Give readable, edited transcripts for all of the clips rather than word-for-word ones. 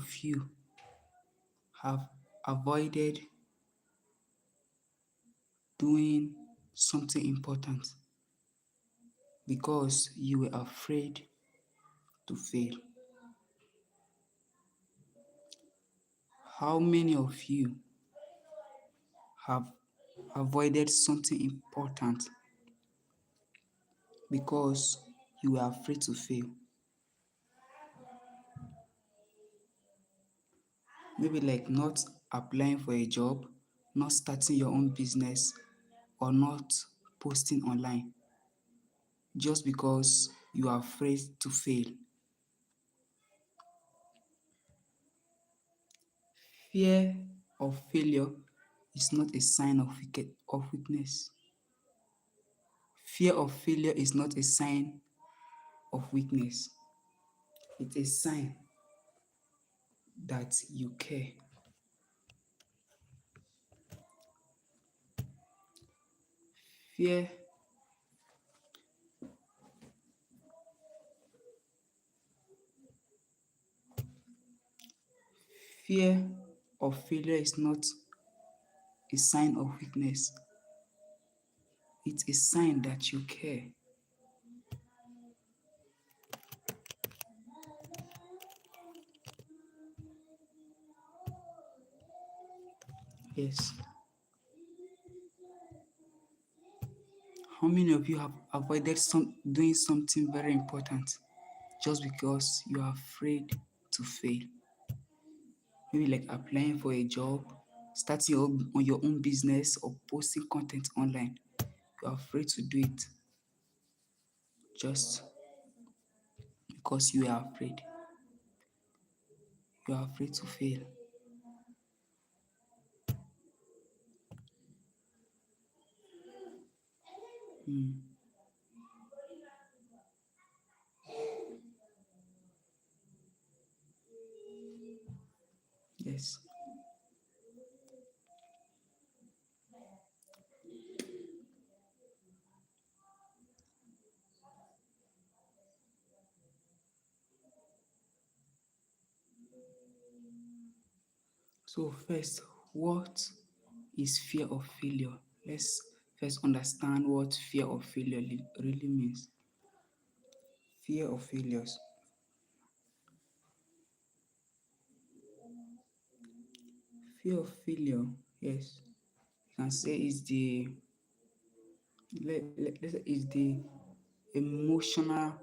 of you have avoided doing something important because you were afraid to fail? How many of you have avoided something important because you were afraid to fail? Maybe like not applying for a job, not starting your own business, or not posting online just because you are afraid to fail. Fear of failure is not a sign of weakness. Fear of failure is not a sign of weakness. It's a sign that you care. Fear fear of failure is not a sign of weakness. It's a sign that you care. Yes. How many of you have avoided doing something very important just because you are afraid to fail? Maybe like applying for a job, starting on your own business, or posting content online. You're afraid to do it just because you are afraid. You are afraid to fail. Mm, yes. So first, what is fear of failure? Let's first understand what fear of failure really means. Fear of failures. Fear of failure, yes, you can say is let's say is emotional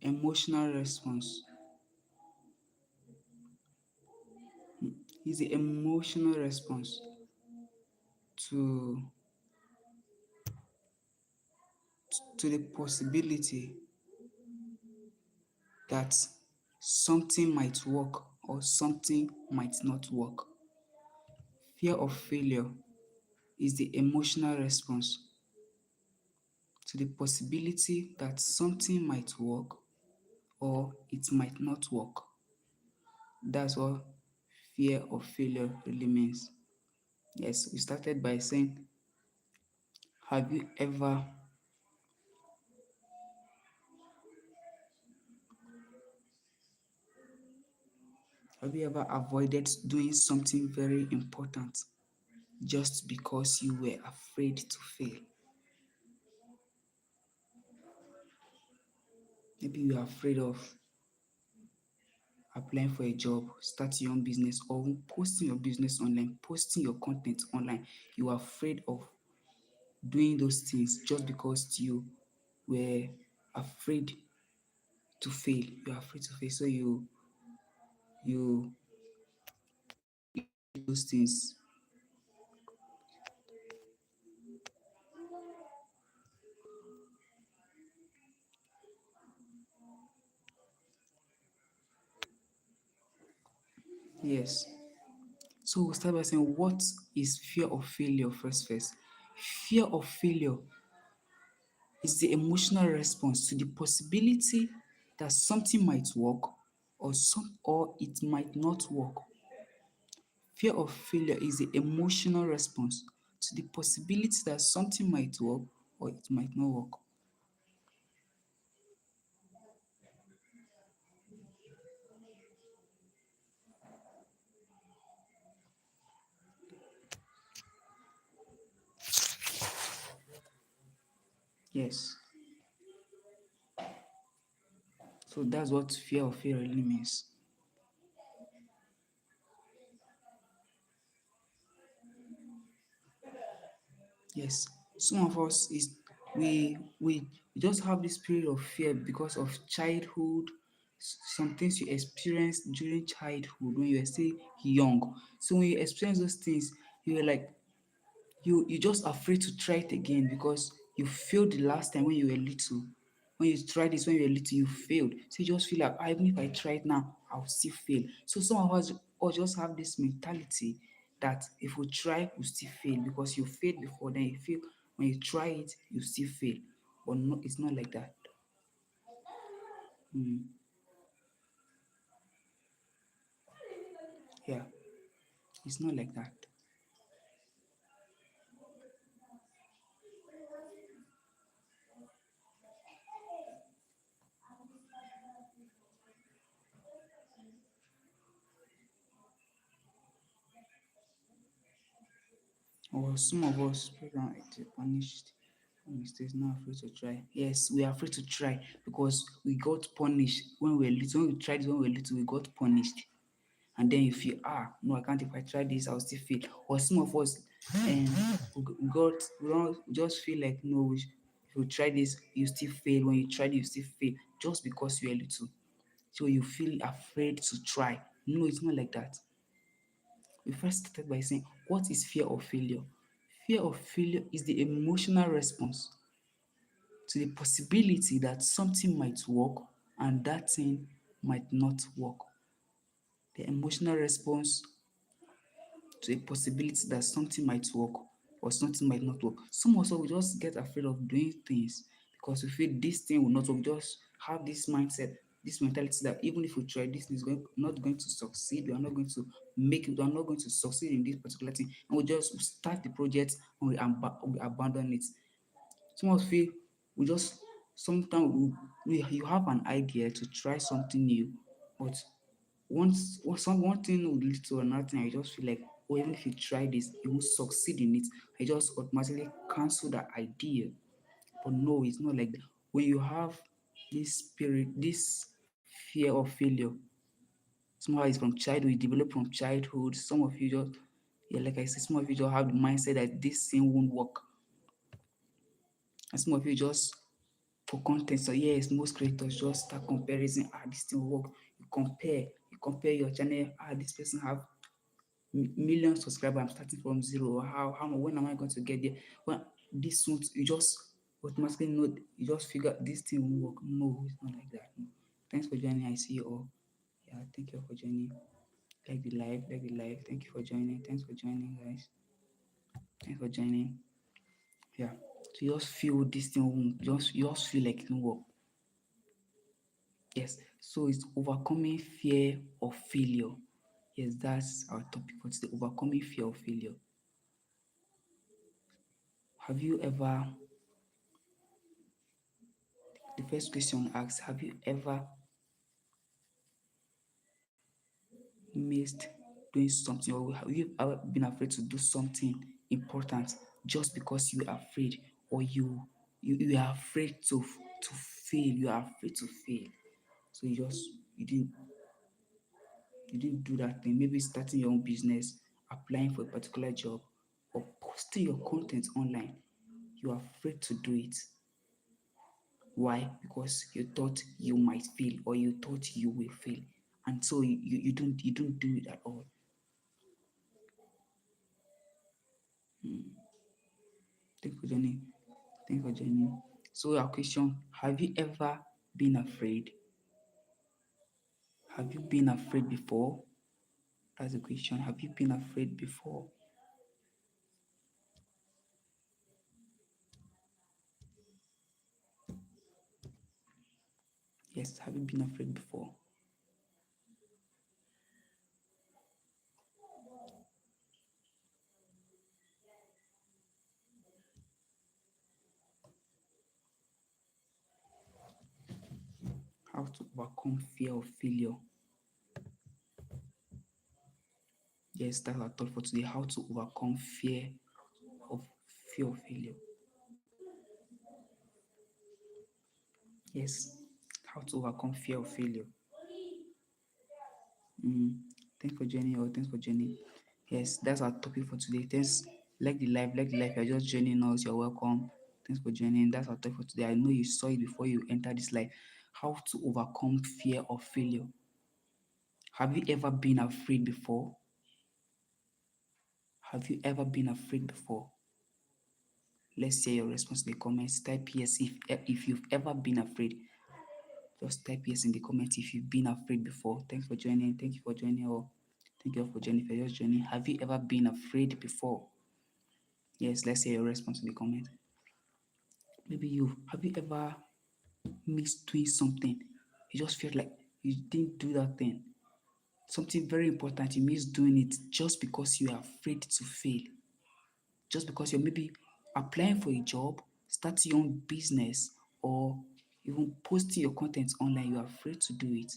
emotional response. Is the emotional response to the possibility that something might work or something might not work. Fear of failure is the emotional response to the possibility that something might work or it might not work. That's what fear of failure really means. Yes, we started by saying, have you ever avoided doing something very important just because you were afraid to fail? Maybe you are afraid of applying for a job, starting your own business, or posting your business online, posting your content online. You are afraid of doing those things just because you were afraid to fail. You are afraid to fail, so you do those things. Yes. So we'll start by saying, what is fear of failure first? Fear of failure is the emotional response to the possibility that something might work or it might not work. Fear of failure is the emotional response to the possibility that something might work or it might not work. Yes. So that's what fear of failure really means. Yes. Some of us is we just have this period of fear because of childhood, some things you experienced during childhood when you were still young. So when you experience those things, you were like you just afraid to try it again because you failed the last time when you were little. When you tried this when you were little, you failed. So you just feel like, even if I try it now, I'll still fail. So some of us all just have this mentality that if we try, we'll still fail because you failed before, then you feel when you try it, you still fail. But no, it's not like that. Mm, yeah, it's not like that. Or some of us program punished for mistakes, not afraid to try. Yes, we are afraid to try because we got punished when we were little. When we tried it when we were little, we got punished. And then you feel, no, I can't. If I try this, I'll still fail. Or some of us, we don't just feel like, no, if you try this, you still fail. When you try it, you still fail just because you are little. So you feel afraid to try. No, it's not like that. We first started by saying, what is fear of failure? Fear of failure is the emotional response to the possibility that something might work and that thing might not work. The emotional response to a possibility that something might work or something might not work. Some also we just get afraid of doing things because we feel this thing will not work. We just have this mindset, this mentality that even if we try this thing is not going to succeed, we are not going to make it, we are not going to succeed in this particular thing, and we just start the project and we abandon it. Some of us feel we just sometimes you have an idea to try something new, but one thing will lead to another thing. I just feel like, oh, even if you try this, you won't succeed in it. I just automatically cancel that idea. But no, it's not like that. When you have this spirit, this fear of failure, somehow it's from childhood, you develop from childhood. Some of you just, yeah, like I said, some of you just have the mindset that this thing won't work. And some of you just for content. So yes, most creators just start comparison. This thing will work. You compare your channel. This person have million subscribers. I'm starting from zero. How when am I going to get there? Well, this won't. You just automatically know. You just figure this thing will work. No, it's not like that. No. Thanks for joining. I see you all. Yeah, thank you for joining. Like the live. Thank you for joining. Thanks for joining, guys. Thanks for joining. Yeah. So you just feel this thing won't. You just feel like it won't work. Yes, so it's overcoming fear of failure. Yes, that's our topic for today, overcoming fear of failure. Have you ever, the first question asks, have you ever missed doing something or have you ever been afraid to do something important just because you are afraid or you are afraid to fail, you are afraid to fail. So you didn't you didn't do that thing, maybe starting your own business, applying for a particular job, or posting your content online. You're afraid to do it. Why? Because you thought you might fail or you thought you will fail. And so you don't do it at all. Thank you for joining. Thank you for joining. So our question, have you ever been afraid? Have you been afraid before? That's the question. Have you been afraid before? Yes, have you been afraid before? How to overcome fear of failure? Yes, that's our thought for today. How to overcome of fear of failure. Yes, how to overcome fear of failure. Mm. Thanks for joining, or thanks for joining. Yes, that's our topic for today. Thanks. Like the life. You're just joining us. You're welcome. Thanks for joining. That's our topic for today. I know you saw it before you entered this life. How to overcome fear of failure. Have you ever been afraid before? Have you ever been afraid before? Let's hear your response in the comments. Type yes if you've ever been afraid. Just type yes in the comments if you've been afraid before. Thanks for joining. Thank you for joining all. Thank you all for joining. If you're just joining, have you ever been afraid before? Yes, let's hear your response in the comments. Maybe you have you ever missed doing something? You just feel like you didn't do that thing. Something very important, you missed doing it just because you are afraid to fail. Just because you're maybe applying for a job, starting your own business, or even posting your content online, you're afraid to do it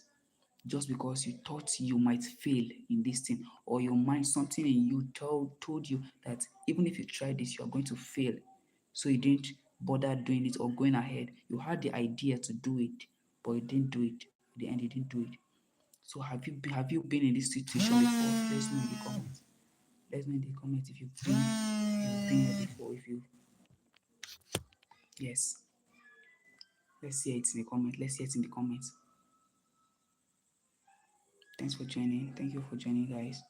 just because you thought you might fail in this thing, or your mind, something in you told you that even if you try this, you are going to fail. So you didn't bother doing it or going ahead. You had the idea to do it, but you didn't do it. At the end, you didn't do it. So have you been in this situation before? Let us know in the comments. Let us know in the comments if you've been here before. If you yes, let's see it in the comments. Let's see it in the comments. Thanks for joining. Thank you for joining, guys.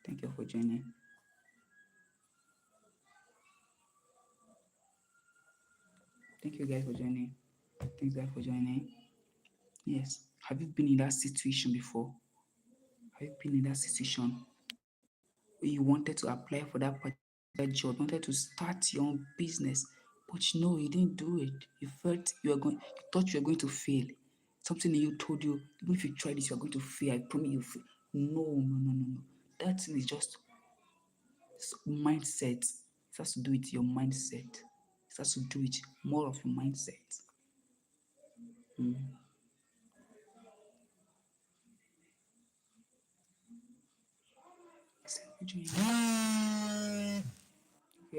Thank you for joining. Thank you guys for joining. Thanks guys for joining. Yes. Have you been in that situation before? Have you been in that situation where you wanted to apply for that particular job, wanted to start your own business, but no, you didn't do it. You felt you thought you were going to fail. Something in you told you, even if you try this, you are going to fail. I promise you fail. No, no, no, no, no. That thing is just mindset. It has to do with your mindset. It has to do with more of your mindset. Mm. Thank you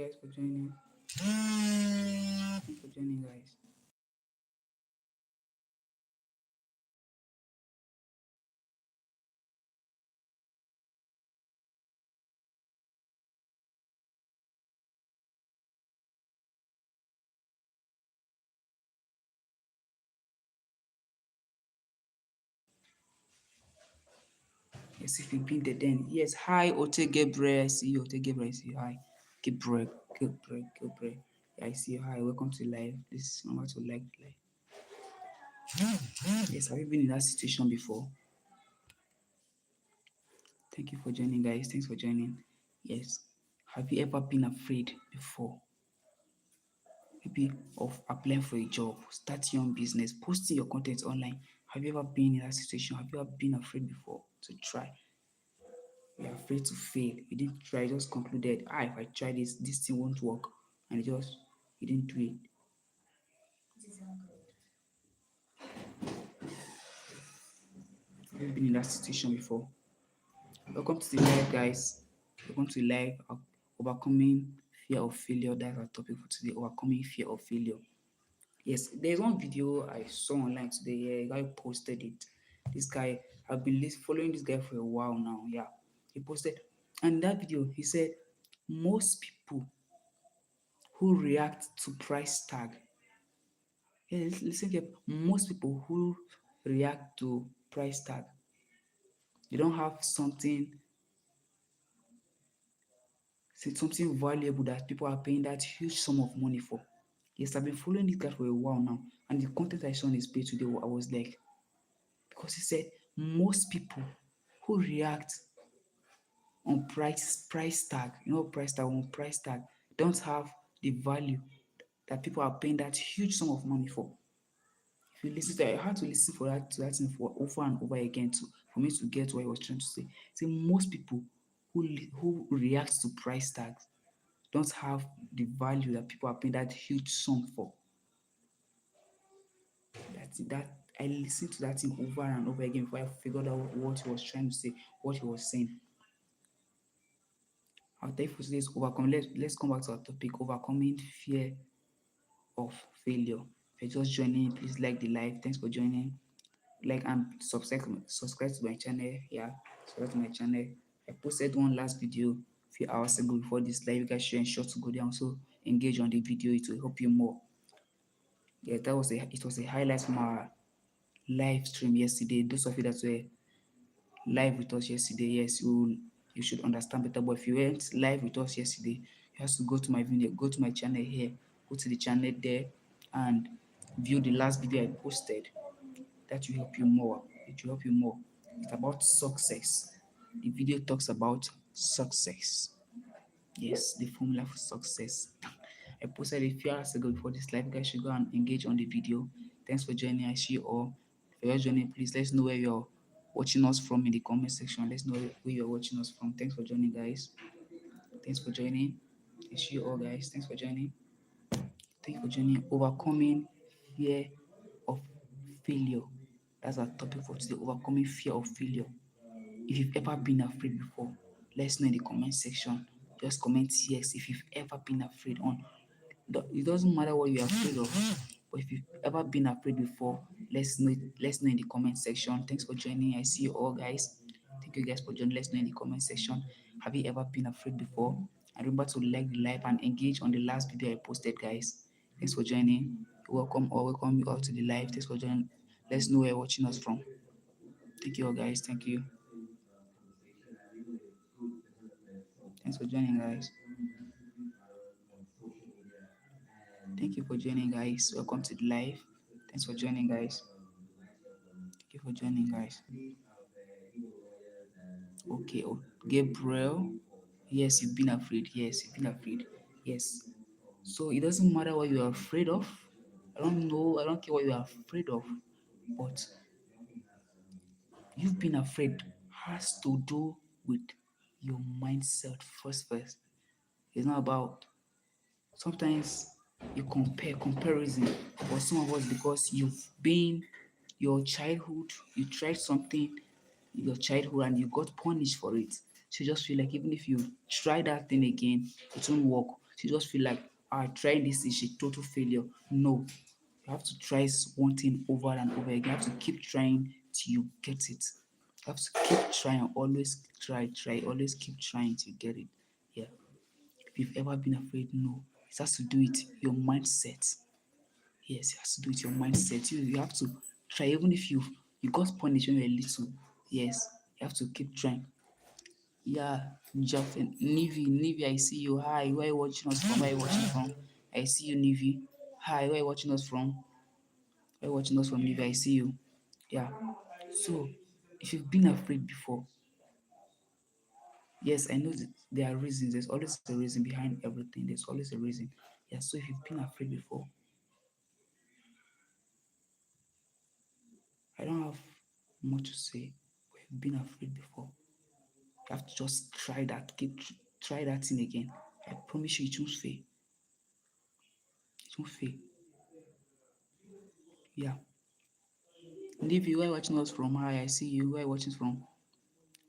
guys for joining. Thank you for joining, guys. Yes, if you've been there, then yes. Hi, Ote Gabriel. I see you, Ote Gabriel. I see you. Hi, Gabriel. Yeah, I see you. Hi, welcome to live. Please remember to like the live. Yes, have you been in that situation before? Thank you for joining, guys. Thanks for joining. Yes. Have you ever been afraid before? Maybe of applying for a job, starting your own business, posting your content online. Have you ever been in that situation? Have you ever been afraid before to try? You're afraid to fail. You didn't try, just concluded, if I try this thing won't work. And you didn't do it. Have you been in that situation before? Welcome to the live, guys. Welcome to live. Overcoming fear of failure. That's our topic for today. Overcoming fear of failure. Yes, there's one video I saw online today. Yeah, a guy posted it. This guy, I've been following this guy for a while now. Yeah, he posted, and in that video, he said most people who react to price tag. Yeah, listen here. Most people who react to price tag, they don't have something valuable that people are paying that huge sum of money for. Yes, I've been following this guy for a while now, and the content I saw on his page today, I was like, because he said most people who react on price tag, price tag don't have the value that people are paying that huge sum of money for. If you listen to it, I had to listen for that to that thing for over and over again for me to get what he was trying to say. See, most people who react to price tags don't have the value that people are paying that huge sum for. That I listened to that thing over and over again before I figured out what he was trying to say, what he was saying. Our topic for today is overcome. Let's come back to our topic: overcoming fear of failure. If you're just joining, please like the live. Thanks for joining. Like and subscribe to my channel. Yeah, subscribe to my channel. I posted one last video a few hours ago before this live. You guys should ensure to go there, also engage on the video. It will help you more. Yeah, it was a highlight from our live stream yesterday. Those of you that were live with us yesterday, yes, you should understand better. But if you weren't live with us yesterday, you have to go to my video, go to my channel here, go to the channel there, and view the last video I posted. That will help you more. It will help you more. It's about success. The video talks about success. Yes, the formula for success. I posted a few hours ago before this live. You guys should go and engage on the video. Thanks for joining. I see you all. If you're joining, please let us know where you're watching us from in the comment section. Let's know where you're watching us from. Thanks for joining, guys. Thanks for joining. I see you all, guys. Thanks for joining. Thank you for joining. Overcoming fear of failure. That's our topic for today. Overcoming fear of failure. If you've ever been afraid before, let us know in the comment section. Just comment yes if you've ever been afraid. It doesn't matter what you're afraid of, but if you've ever been afraid before, let's know in the comment section. Thanks for joining. I see you all, guys. Thank you guys for joining. Let's know in the comment section. Have you ever been afraid before? And remember to like the live and engage on the last video I posted, guys. Thanks for joining. Welcome you all to the live. Thanks for joining. Let's know where you're watching us from. Thank you all, guys. Thank you. Thanks for joining, guys. Thank you for joining, guys. Welcome to the live. Thanks for joining, guys. Thank you for joining, guys. Okay, oh, Gabriel. Yes, you've been afraid. Yes, you've been afraid. Yes. So it doesn't matter what you are afraid of. I don't know. I don't care what you are afraid of, but you've been afraid has to do with your mindset first. It's not about sometimes you comparison for some of us because you've been your childhood, you tried something in your childhood and you got punished for it. So you just feel like even if you try that thing again, it won't work. So you just feel like trying this is a total failure. No, you have to try one thing over and over again. You have to keep trying till you get it. You have to keep trying, always try, always keep trying to get it. Yeah. If you've ever been afraid, no. It has to do with your mindset. Yes, it has to do with your mindset. You have to try, even if you got punished when you were little. Yes, you have to keep trying. Yeah, Jeff and Nivi, I see you. Hi, where are you watching us from? Where are you watching from? I see you, Nivi. Hi, where are you watching us from? Where are you watching us from, Nivi? I see you. Yeah. So, if you've been afraid before, yes, I know that there are reasons. There's always a reason behind everything. There's always a reason. Yeah. So, if you've been afraid before, I don't have much to say. But you've been afraid before. You have to just try that. Try that thing again. I promise you, it won't fail. It won't fail. Yeah. And if you are watching us from, hi, I see you. Where are you watching from?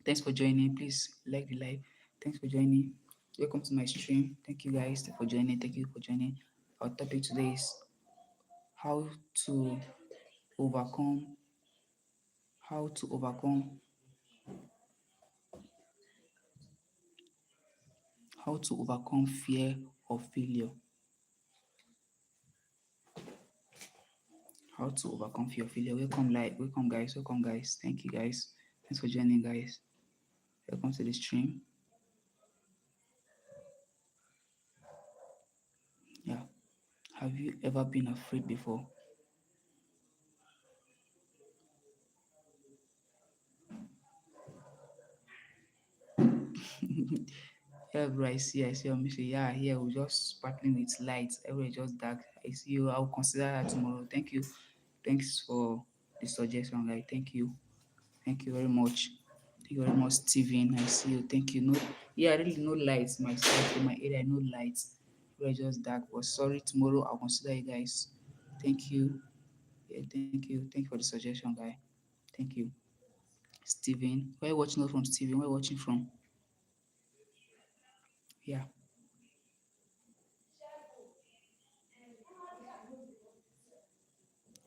Thanks for joining. Please like the live. Thanks for joining. Welcome to my stream. Thank you guys for joining. Thank you for joining. Our topic today is how to overcome how to overcome how to overcome fear of failure. How to overcome fear of failure. Welcome guys. Welcome guys. Thank you guys. Thanks for joining, guys. Welcome to the stream. Yeah. Have you ever been afraid before? Yeah, bro, I see your mission. Yeah, here we're just sparkling with lights. Everywhere just dark. I see you. I'll consider that tomorrow. Thank you. Thanks for the suggestion, guy. Thank you. Thank you very much. Thank you very much, Steven. I see you. Thank you. No, yeah, I really no lights myself in my area. No lights. We're just dark. But sorry, tomorrow I'll consider you guys. Thank you. Yeah, thank you. Thank you for the suggestion, guy. Thank you, Steven. Where are you watching us from, Steven? Where are you watching from? Yeah.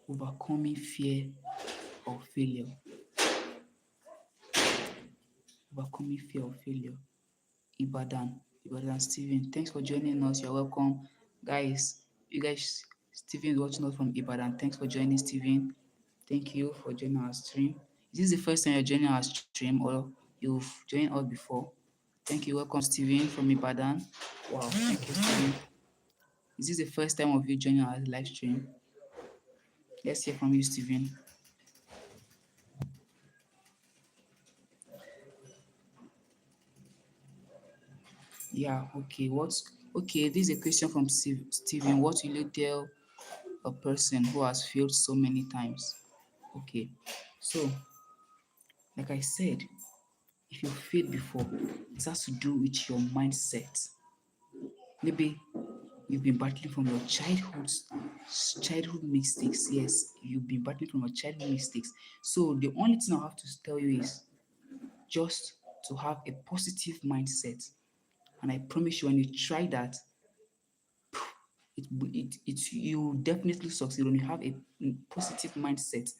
overcoming fear of failure. Overcoming fear of failure. Ibadan Steven. Thanks for joining us. You're welcome. Guys, you guys, Steven is watching us from Ibadan. Thanks for joining, Steven. Thank you for joining our stream. Is this the first time you're joining our stream or you've joined us before? Thank you. Welcome, Steven from Ibadan. Wow, thank you, Steven. Is this the first time of you joining our live stream? Let's hear from you, Steven. Yeah, okay. Okay? This is a question from Steven. What will you tell a person who has failed so many times? Okay, so like I said, if you failed before, it has to do with your mindset. Maybe you've been battling from your childhood mistakes. Yes, you've been battling from your childhood mistakes. So the only thing I have to tell you is just to have a positive mindset. And I promise you, when you try that, you definitely succeed. When you have a positive mindset,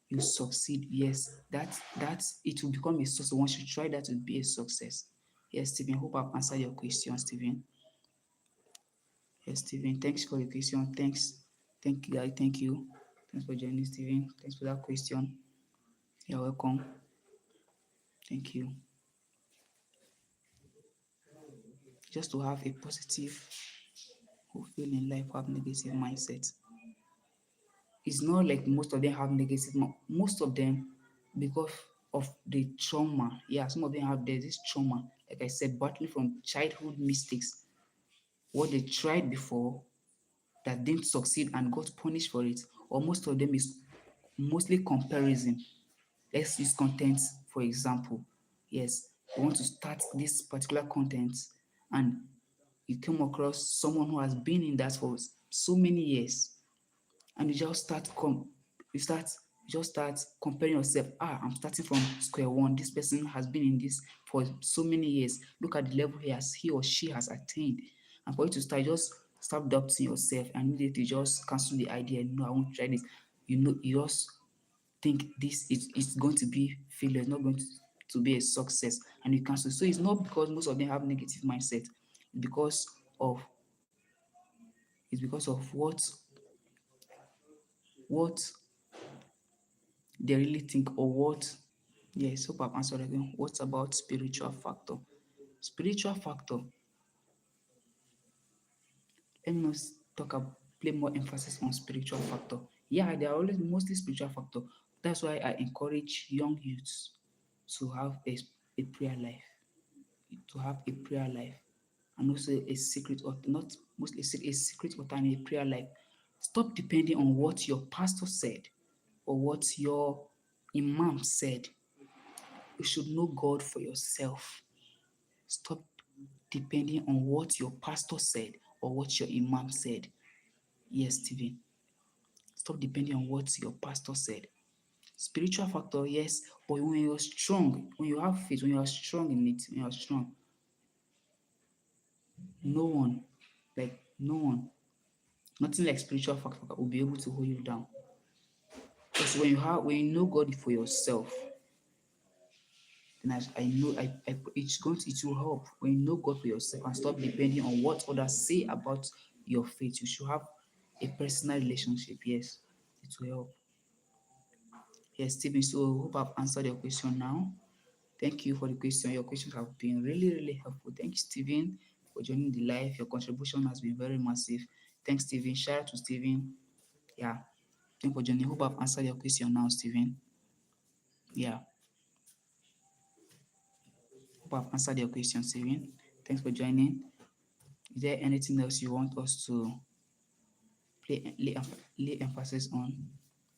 you succeed. Yes, that it will become a success. Once you try that, it will be a success. Yes, Stephen. Hope I've answered your question, Stephen. Yes, Stephen. Thanks for the question. Thank you, guys. Thank you. Thanks for joining, Stephen. Thanks for that question. You're welcome. Thank you. Just to have a positive feel in life, have negative mindset. It's not like most of them have negative. Most of them, because of the trauma. Yeah, some of them have there's this trauma. Like I said, battling from childhood mistakes, what they tried before that didn't succeed and got punished for it. Or most of them is mostly comparison. Let's use content for example. Yes, you want to start this particular content and you come across someone who has been in that for so many years and you start you just start comparing yourself. I'm starting from square one. This person has been in this for so many years. Look at the level he or she has attained. And for you to start, just stop doubting yourself and immediately just cancel the idea. No, I won't try this. You just think this is going to be failure. It's not going to be a success, and you cancel. So it's not because most of them have negative mindset. It's because of what they really think or what. Yes, hope I've answered again. What about spiritual factor? Spiritual factor. Let me not talk about play more emphasis on spiritual factor. Yeah, they are always mostly spiritual factor. That's why I encourage young youths to have a prayer life, and also a secret or not mostly a secret altar and a prayer life. Stop depending on what your pastor said or what your imam said. You should know God for yourself. Stop depending on what your pastor said or what your imam said. Yes, Stephen. Stop depending on what your pastor said. Spiritual factor, yes, but when you're strong, when you have faith, when you are strong in it, when you are strong, no one, no one, nothing like spiritual factor will be able to hold you down. Because when you know God for yourself, then I know it will help when you know God for yourself and stop depending on what others say about your faith. You should have a personal relationship. Yes, it will help. Yes, Stephen. So hope I've answered your question now. Thank you for the question. Your questions have been really, really helpful. Thank you, Stephen, for joining the live. Your contribution has been very massive. Thanks, Stephen. Shout out to Stephen. Yeah. Thank you for joining. Hope I've answered your question now, Stephen. Yeah. Hope I've answered your question, Stephen. Thanks for joining. Is there anything else you want us to lay emphasis on?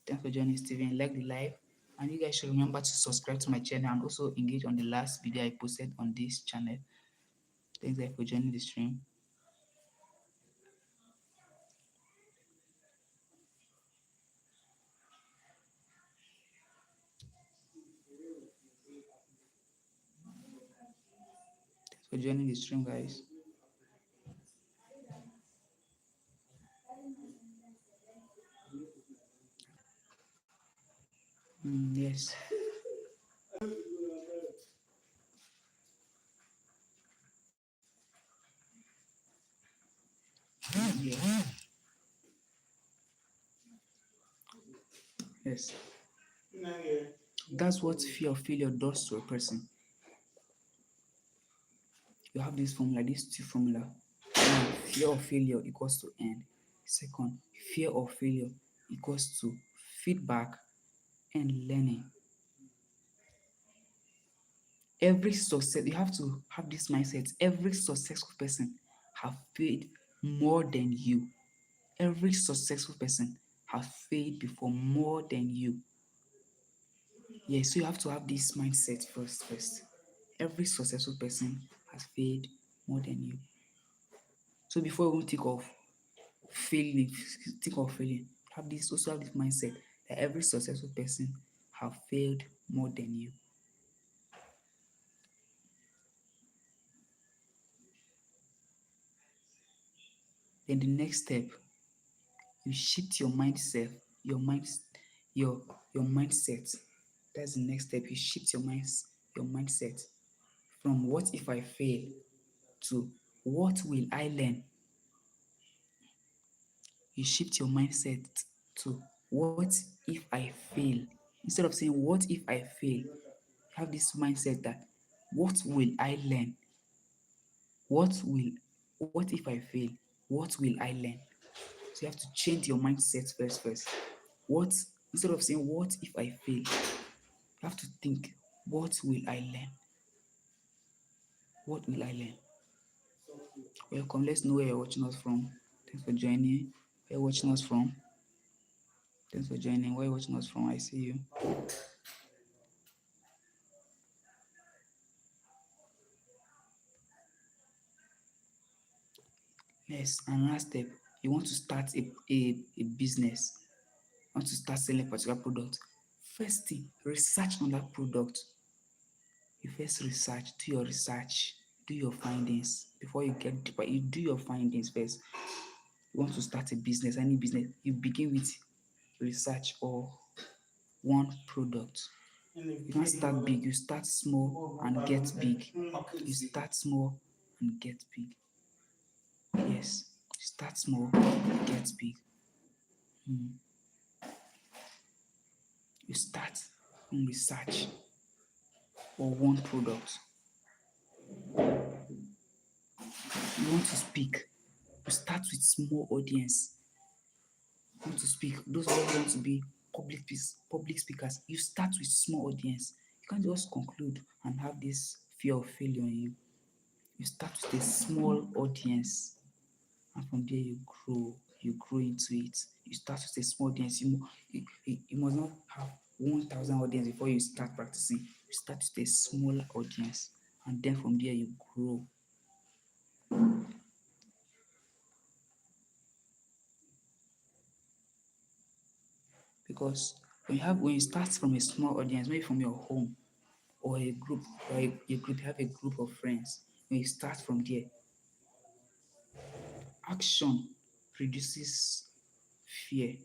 Thanks for joining, Stephen. Like the live. And you guys should remember to subscribe to my channel and also engage on the last video I posted on this channel. Thanks guys for joining the stream. Thanks for joining the stream, guys. Yes. That's what fear of failure does to a person. You have this formula, these two formula. One, fear of failure equals to end. Second, fear of failure equals to feedback and learning. Every success, you have to have this mindset. Every successful person have failed more than you. Every successful person has failed before more than you. Yes, so you have to have this mindset first. Every successful person has failed more than you. So before you even failing, think of failing, have this mindset that every successful person have failed more than you. Then the next step, you shift your mindset, your mind, your mindset. That's the next step. You shift your mindset from what if I fail to what will I learn. You shift your mindset to what if I fail. Instead of saying what if I fail, have this mindset that what will I learn? What if I fail? What will I learn? So you have to change your mindset first. What Instead of saying what if I fail, you have to think what will I learn? What will I learn? Welcome. Let's know where you're watching us from. Thanks for joining. Where you're watching us from. Thanks for joining. Where you're watching us from. I see you. Yes, and last step, you want to start a business. You want to start selling a particular product. First thing, research on that product. You first do your research, do your findings. Before you get deeper, you do your findings first. You want to start a business, any business, you begin with research or one product. You don't start big, you start small and get big. You start small and get big. Yes, start small, get big. You start from research or one product. You want to speak, you start with small audience. You want to speak, those who want to be public speakers, you start with small audience. You can't just conclude and have this fear of failure in you. You start with a small audience, and from there you grow into it. You start with a small audience. You must not have 1,000 audience before you start practicing. You start with a small audience, and then from there you grow. Because when you start from a small audience, maybe from your home or a group, you have a group of friends. When you start from there, action reduces fear.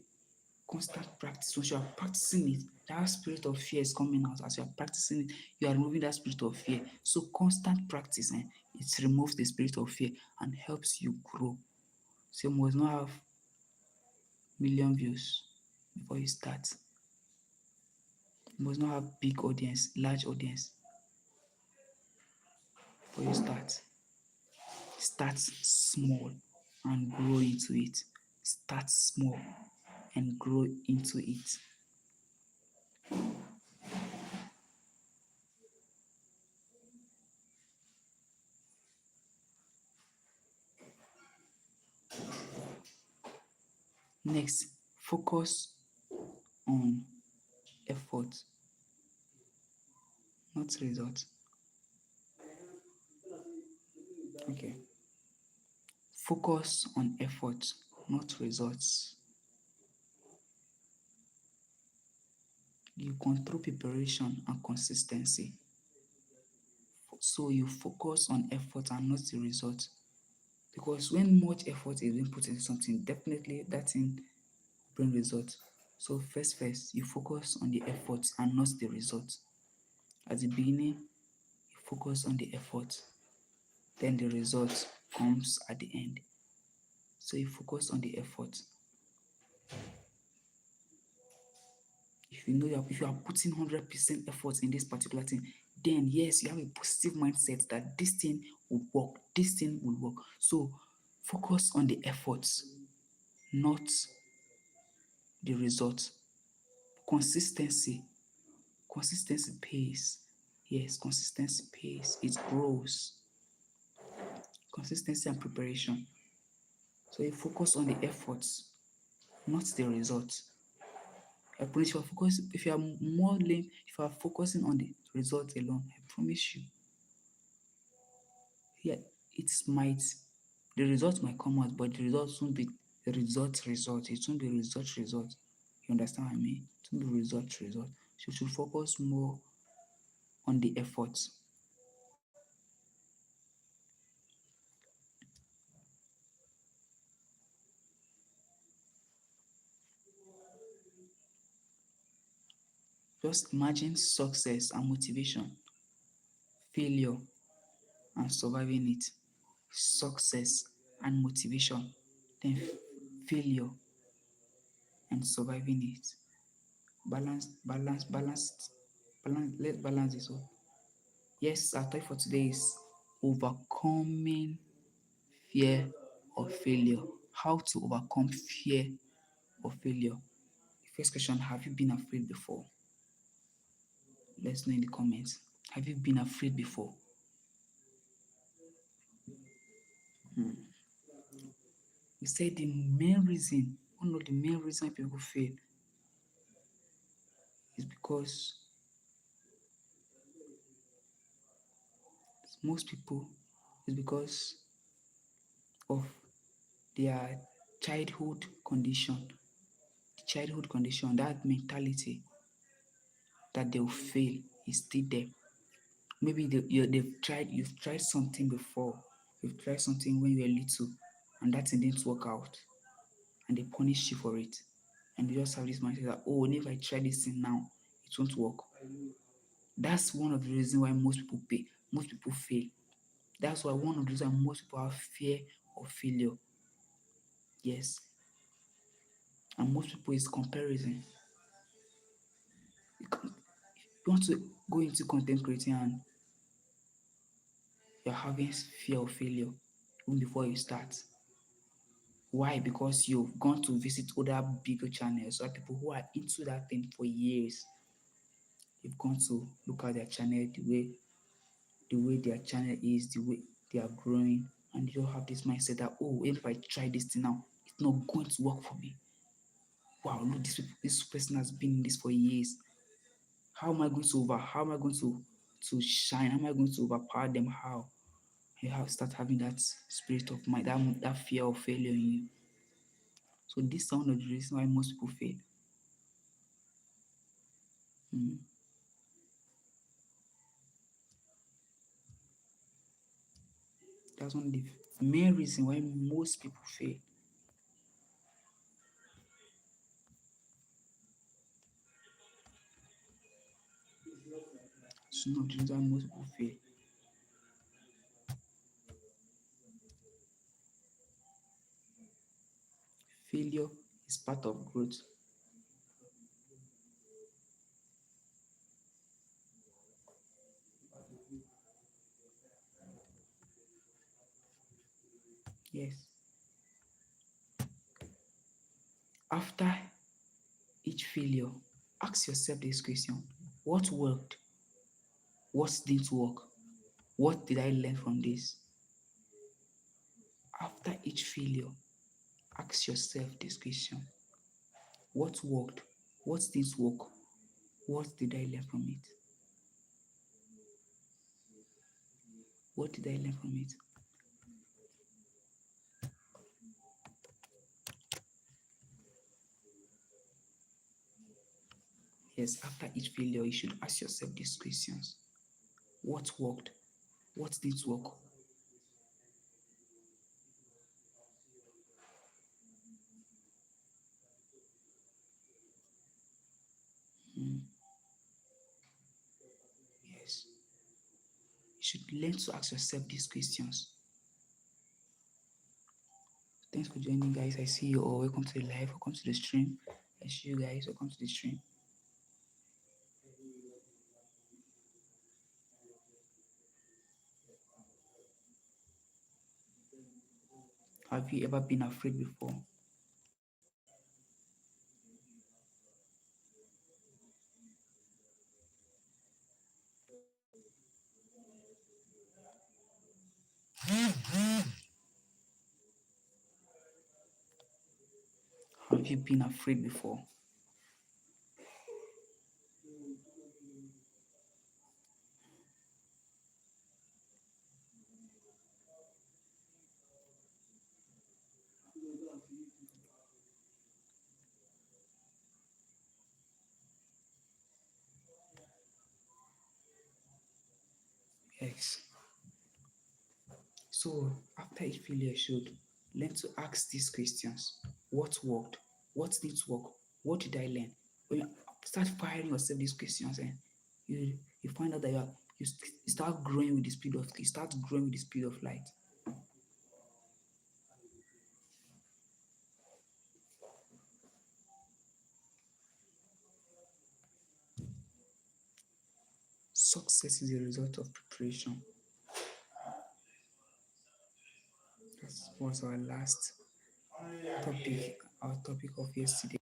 Constant practice. Once you are practicing it, that spirit of fear is coming out. As you are practicing it, you are removing that spirit of fear. So constant practice, it removes the spirit of fear and helps you grow. So you must not have million views before you start. You must not have big audience, large audience before you start. Start small and grow into it. Start small and grow into it. Next, focus on effort, not result. Okay. Focus on effort, not results. You control preparation and consistency. So you focus on effort and not the result. Because when much effort is being put into something, definitely that thing will bring result. So first, you focus on the effort and not the result. At the beginning, you focus on the effort, then the result comes at the end. So you focus on the effort. If you know if you are putting 100% effort in this particular thing, then yes, you have a positive mindset that this thing will work, this thing will work. So focus on the efforts, not the result. Consistency. Consistency pays. Yes, consistency pays. It grows. Consistency and preparation. So you focus on the efforts, not the result. I promise if you are if you are focusing on the result alone, I promise you, yeah, it might, the result might come out, but the result won't be the result. It won't be result. You understand what I mean? It won't be result. So you should focus more on the efforts. Just imagine success and motivation, failure and surviving it. Success and motivation, then failure and surviving it. Let's balance this up. Yes, our topic for today is overcoming fear of failure. How to overcome fear of failure. The first question, have you been afraid before? Let's know in the comments. Have you been afraid before? We said one of the main reason people fail is because most people is because of their childhood condition. The childhood condition, that mentality that they'll fail is still there. Maybe you've tried something before. You've tried something when you were little and that thing didn't work out and they punish you for it. And you just have this mindset that, oh, if I try this thing now, it won't work. That's one of the reasons why most people fail. That's why one of the reasons why most people have fear of failure. Yes. And most people is comparison. You want to go into content creating and you're having fear of failure even before you start. Why? Because you've gone to visit other bigger channels or people who are into that thing for years. You've gone to look at their channel, the way their channel is, the way they are growing, and you have this mindset that, oh, if I try this thing now, it's not going to work for me. Wow, look, this person has been in this for years. How am I going to shine? How am I going to overpower them? How? You have start having that spirit of mind, that fear of failure in you. So this is one of the reasons why most people fail. Mm. That's one of the main reason why most people fail. It's one of the reasons why most people fail. Failure is part of growth. Yes. After each failure, ask yourself this question: what worked? What didn't work? What did I learn from this? After each failure, ask yourself this question: what worked? What didn't work? What did I learn from it? What did I learn from it? Yes, after each failure, you should ask yourself these questions: what worked? What didn't work? Hmm. Yes. You should learn to ask yourself these questions. Thanks for joining, guys. I see you all. Welcome to the live. Welcome to the stream. I see you guys. Welcome to the stream. Have you ever been afraid before? Have you been afraid before? Yes. So after each failure should learn to ask these questions. What worked? What needs work? What did I learn? When you start firing yourself these questions and you find out that you start growing with the speed of light. Success is a result of preparation. That was our last topic, our topic of yesterday.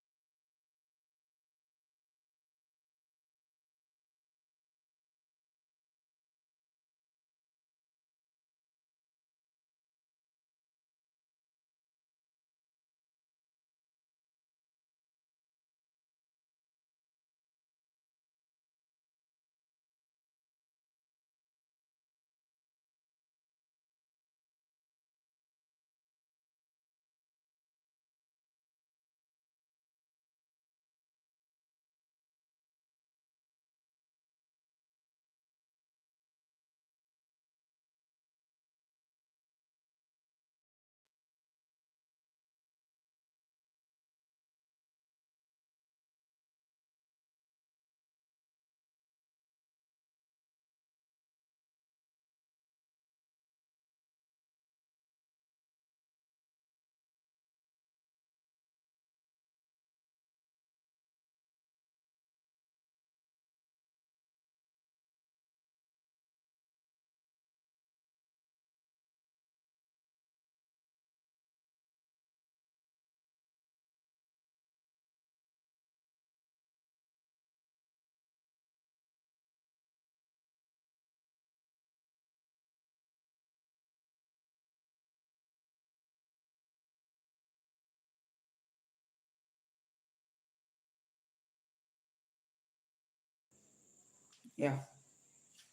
Yeah.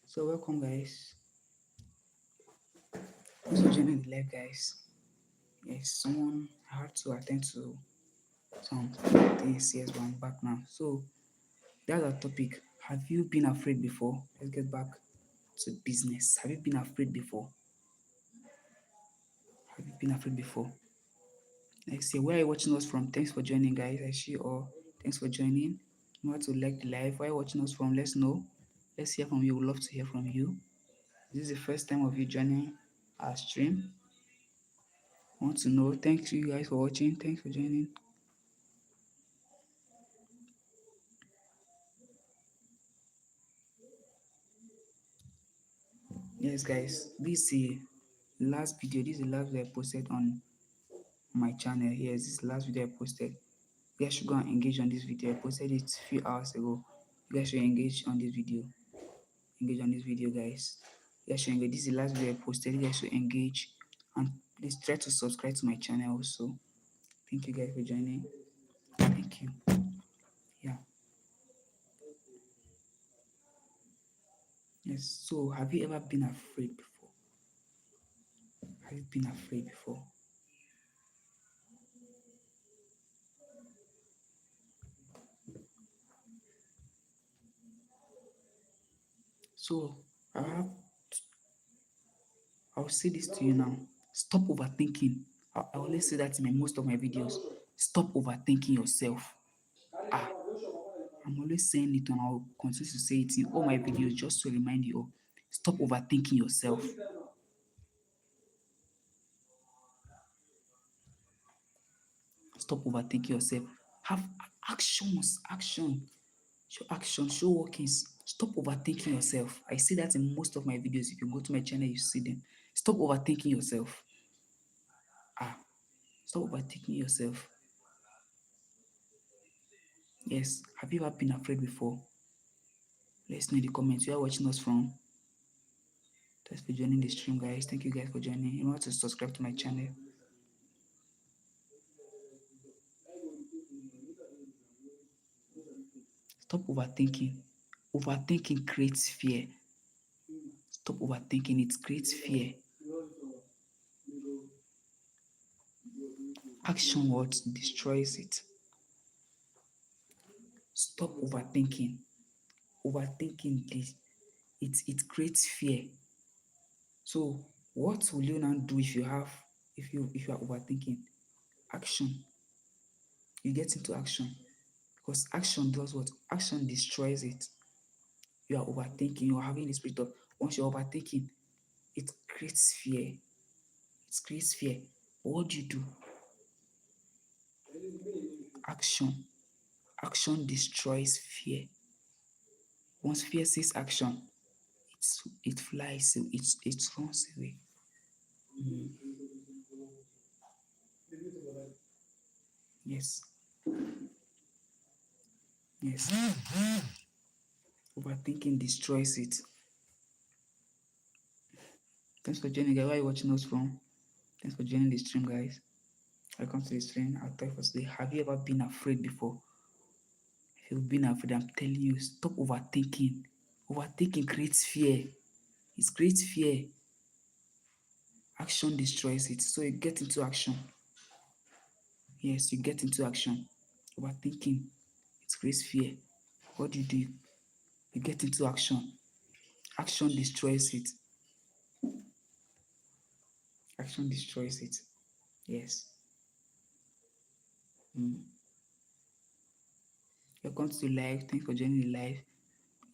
So welcome guys. Thanks for joining the live guys. Yes, someone had to attend to some things. Yes, but I'm back now. So that's our topic. Have you been afraid before? Let's get back to business. Have you been afraid before? Have you been afraid before? Next year, where are you watching us from? Thanks for joining, guys. I see you all. Thanks for joining. Remember to like the live. Where are you watching us from? Let's know. Let's hear from you. We'd love to hear from you. This is the first time of you joining our stream. I want to know. Thank you guys for watching. Thanks for joining. Yes, guys. This is the last video. This is the last video I posted on my channel. Yes, this is the last video I posted. You guys should go and engage on this video. I posted it a few hours ago. You guys should engage on this video. Engage on this video, guys. You guys should engage. This is the last video I posted. You guys should engage and please try to subscribe to my channel also. Thank you guys for joining. Thank you. Yeah. Yes. So have you ever been afraid before? Have you been afraid before? So I have I'll say this to you now. Stop overthinking. I always say that in most of my videos. Stop overthinking yourself. Ah, I'm always saying it and I'll continue to say it in all my videos just to remind you all. Stop overthinking yourself. Stop overthinking yourself. Have actions, action, show workings. Stop overthinking yourself. I see that in most of my videos. If you go to my channel, you see them. Stop overthinking yourself. Ah, Stop overthinking yourself. Yes, have you ever been afraid before? Let us know in the comments where you are watching us from. Thanks for joining the stream, guys. Thank you guys for joining. Remember to subscribe to my channel. Stop overthinking. Overthinking creates fear. Stop overthinking, it creates fear. Action what destroys it. Stop overthinking. Overthinking this, it creates fear. So what will you now do if you are overthinking? Action. You get into action. Because action does what? Action destroys it. You are overthinking, you are having the spirit of once you're overthinking, it creates fear. It creates fear. But what do you do? Action. Action destroys fear. Once fear sees action, it flies, so it runs away. Yes. Yes. Overthinking destroys it. Thanks for joining, guys. Where are you watching us from? Thanks for joining the stream, guys. Welcome to the stream. I'll talk for today. Have you ever been afraid before? If you've been afraid, I'm telling you, stop overthinking. Overthinking creates fear. It creates fear. Action destroys it. So you get into action. Yes, you get into action. Overthinking, it creates fear. What do? You get into action. Action destroys it. Action destroys it. Yes. Welcome to the live. Thanks for joining the live.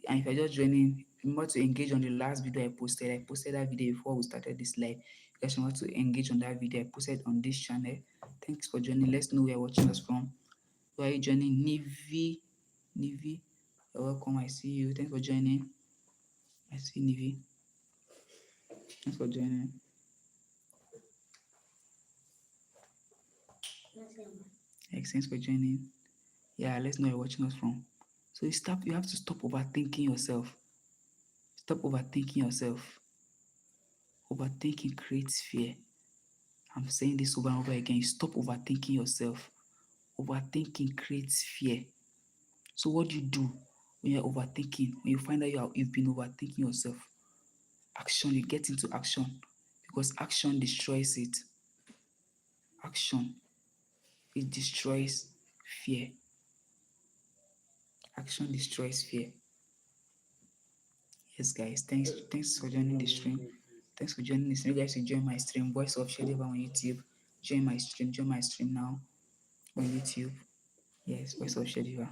And if you're just joining, remember to engage on the last video I posted. I posted that video before we started this live. You guys remember to engage on that video I posted on this channel. Thanks for joining. Let's know where you're watching us from. Where are you joining? Nivi. Nivi. You're welcome. I see you. Thanks for joining. I see Nivi. Thanks for joining. Thanks for joining. Yeah, let's know where you're watching us from. So you have to stop overthinking yourself. Stop overthinking yourself. Overthinking creates fear. I'm saying this over and over again. Stop overthinking yourself. Overthinking creates fear. So what do you do when you're overthinking? When you find out you've been overthinking yourself? Action. You get into action because action destroys it. Action. It destroys fear. Action destroys fear. Yes, guys. Thanks for joining the stream. Thanks for joining the stream. You guys should join my stream. Voice of Shadiva on YouTube. Join my stream. Join my stream now on YouTube. Yes, Voice of Shadiva.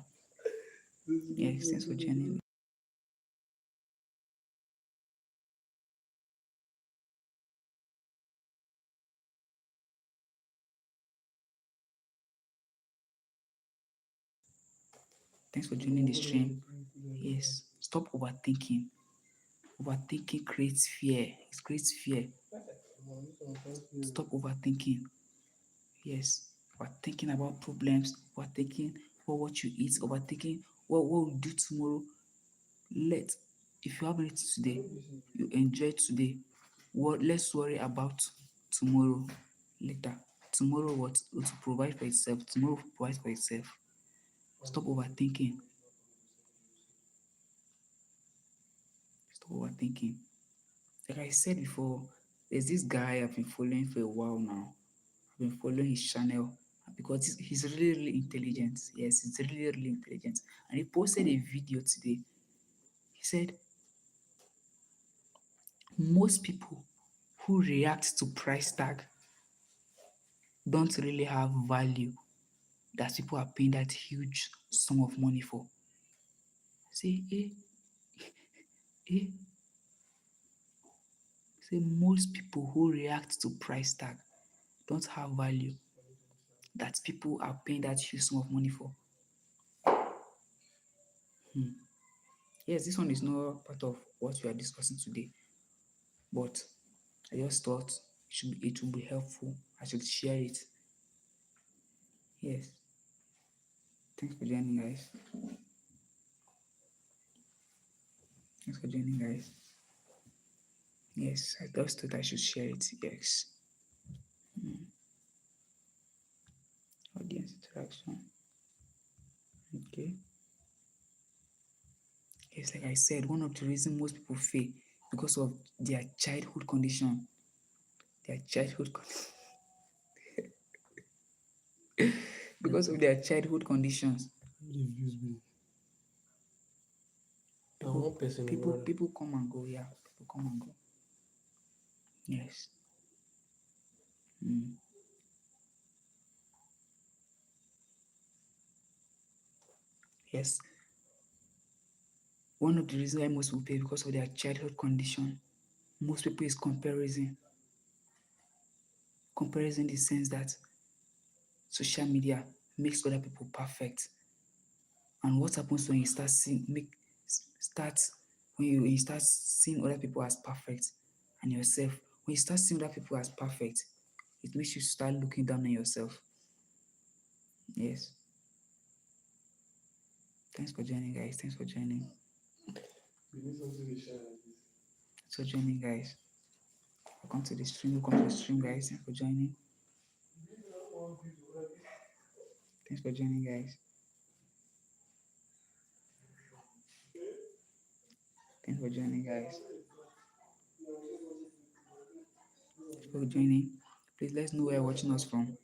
Yes, thanks for joining. Thanks for joining the stream. Yes, stop overthinking. Overthinking creates fear. It creates fear. Stop overthinking. Yes, overthinking about problems, overthinking what you eat, overthinking what we'll do tomorrow. If you have it today, you enjoy today. Let's worry about tomorrow later. Tomorrow what will provide for itself. Tomorrow will provide for itself. Stop overthinking. Stop overthinking. Like I said before, there's this guy I've been following for a while now. I've been following his channel because he's really, really intelligent. Yes, he's really, really intelligent. And he posted a video today. He said, most people who react to price tag don't really have value that people are paying that huge sum of money for. Say, eh. Say most people who react to price tag don't have value that people are paying that huge sum of money for. Yes, this one is not part of what we are discussing today, but I just thought it would be helpful. I should share it. Yes. Thanks for joining, guys. Thanks for joining, guys. Yes, I just thought I should share it. Yes. Audience interaction. Okay. Yes, like I said, one of the reasons most people fail because of their childhood condition. Their childhood because of their childhood conditions. The views be. Now People, one person people, over. people come and go. Yeah, people come and go. Yes. Mm. Yes. One of the reasons why most people fail because of their childhood condition. Most people is comparison. Comparison in the sense that social media makes other people perfect. And what happens when you start seeing start when you start seeing other people as perfect and yourself, when you start seeing other people as perfect, it makes you start looking down on yourself. Yes. Thanks for joining, guys. Thanks for joining. We need something to share like this. Thanks for joining, guys. Welcome to the stream. Welcome to the stream, guys. Thanks for joining. Thanks for joining, guys. Thanks for joining, guys. Thanks for joining. Please let's know where you're watching us from.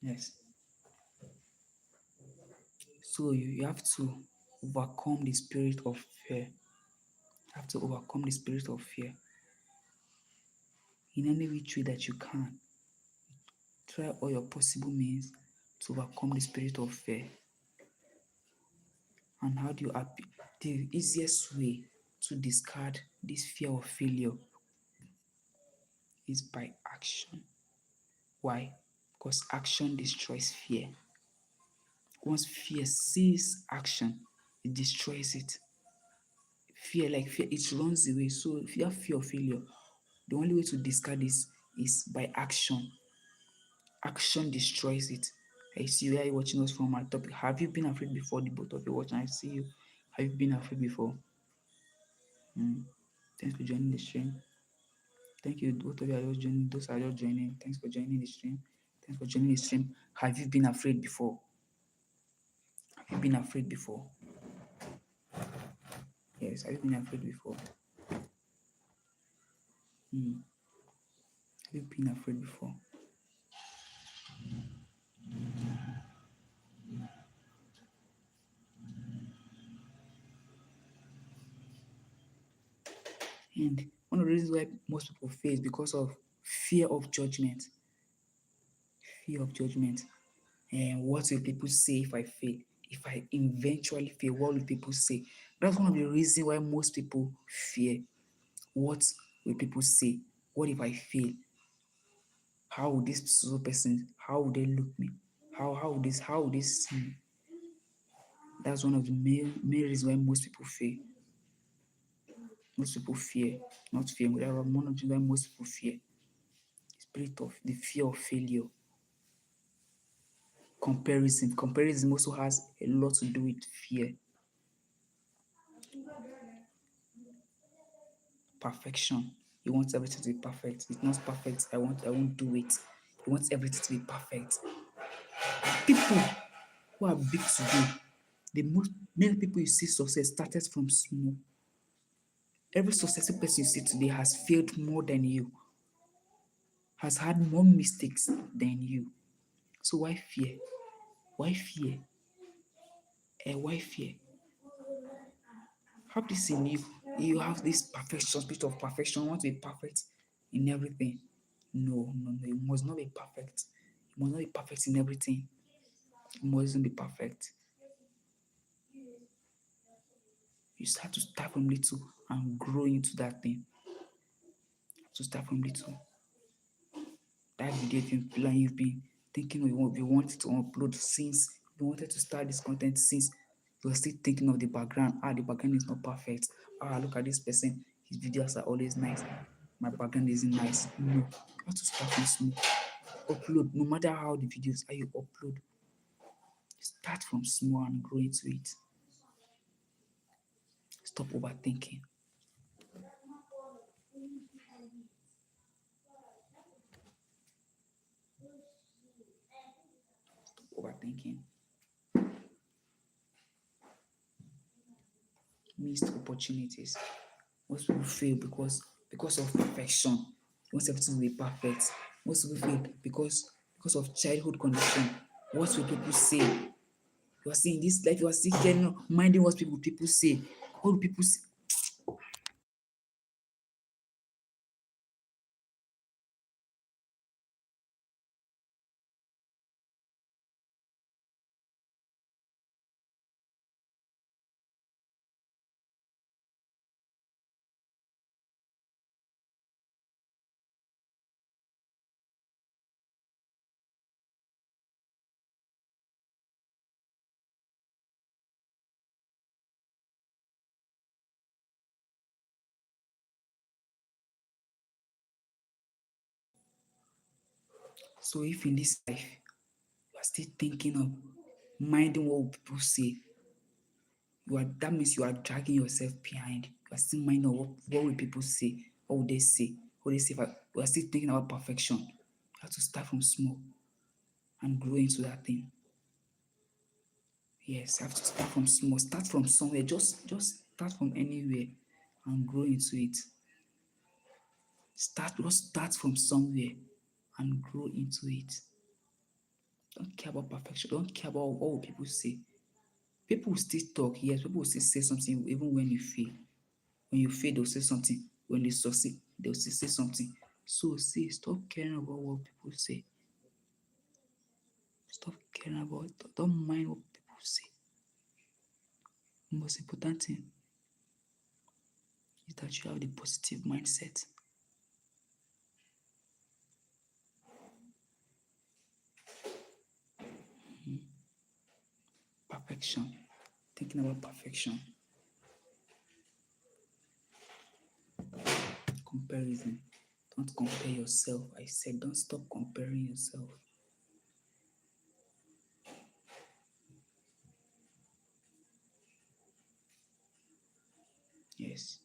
Yes. So you have to overcome the spirit of fear. You have to overcome the spirit of fear in any which way that you can. Try all your possible means to overcome the spirit of fear. And how do you appeal? The easiest way to discard this fear of failure is by action. Why? Because action destroys fear. Once fear sees action, it destroys it. Fear, like fear, it runs away. So if you have fear of failure, the only way to discard this is by action. Action destroys it. I see you are watching us from our topic. Have you been afraid before? The both of you watching, I see you. Have you been afraid before? Thanks for joining the stream. Thank you, both of you are just joining. Those are just joining. Thanks for joining the stream. Thanks for joining the stream. Have you been afraid before? Have you been afraid before? Yes, have you been afraid before? Have you been afraid before? And one of the reasons why most people fail is because of fear of judgment. Fear of judgment. And what will people say if I fail? If I eventually fail, what will people say? That's one of the reasons why most people fear. What will people say? What if I fail? How will this person, how will they look me? How will this see me? That's one of the main reasons why most people fail. Most people fear, not fear, but that one of the why most people fear. Spirit of the fear of failure. Comparison. Comparison also has a lot to do with fear. Perfection. He wants everything to be perfect. It's not perfect. I won't do it. He wants everything to be perfect. People who are big today, the most many people you see success started from small. Every successful person you see today has failed more than you, has had more mistakes than you. So why fear? Why fear? Why fear? Have this in you. You have this perfection, spirit of perfection. You want to be perfect in everything. No, no, no. You must not be perfect. You must not be perfect in everything. You mustn't be perfect. You have to start from little and grow into that thing. You have to start from little. That video you've been thinking you wanted to upload since you wanted to start this content since you're still thinking of the background. The background is not perfect. Look at this person. His videos are always nice. My background isn't nice. No, you have to start from small. Upload, no matter how the videos are you upload. Start from small and grow into it. Stop overthinking. Overthinking. Missed opportunities. Most people fail because of perfection. Want everything to be perfect. Most people fail because of childhood condition. What will people say? You are seeing this life, you are still getting minding what people say. What do people say? So if in this life you are still thinking of minding what will people say, that means you are dragging yourself behind. You are still minding what will people say, what will they say, what will they say. You are still thinking about perfection. You have to start from small and grow into that thing. Yes, you have to start from small. Start from somewhere. Just start from anywhere and grow into it. Just start from somewhere and grow into it. Don't care about perfection. Don't care about what will people say. People will still talk, yes, people will still say something even when you fail. When you fail, they'll say something. When they succeed, they'll still say something. So say, stop caring about what people say. Stop caring about it. Don't mind what people say. The most important thing is that you have the positive mindset. Perfection. Thinking about perfection. Comparison. Don't compare yourself. I said don't stop comparing yourself. Yes.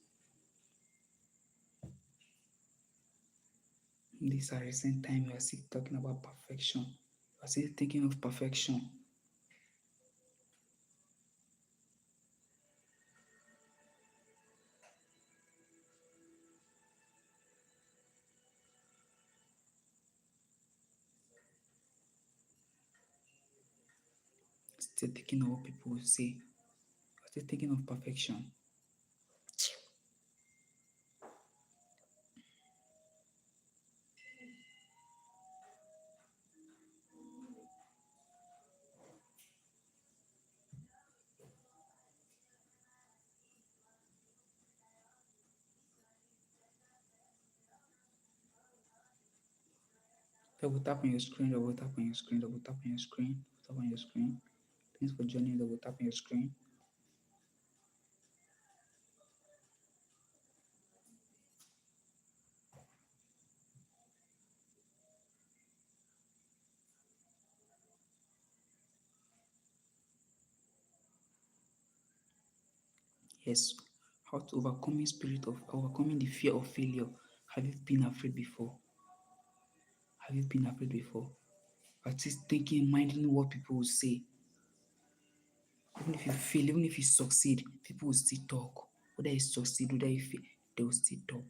In this recent time, you are still talking about perfection. You are still thinking of perfection. Still thinking of what people will say. You are still thinking of perfection. Double tap on your screen, double tap on your screen, double tap on your screen, double tap on your screen. Thanks for joining, double tap on your screen. Yes, how to overcoming the fear of failure. Have you been afraid before? Have you been afraid before? At least thinking, minding what people will say. Even if you fail, even if you succeed, people will still talk. Whether you succeed, whether you fail, they will still talk.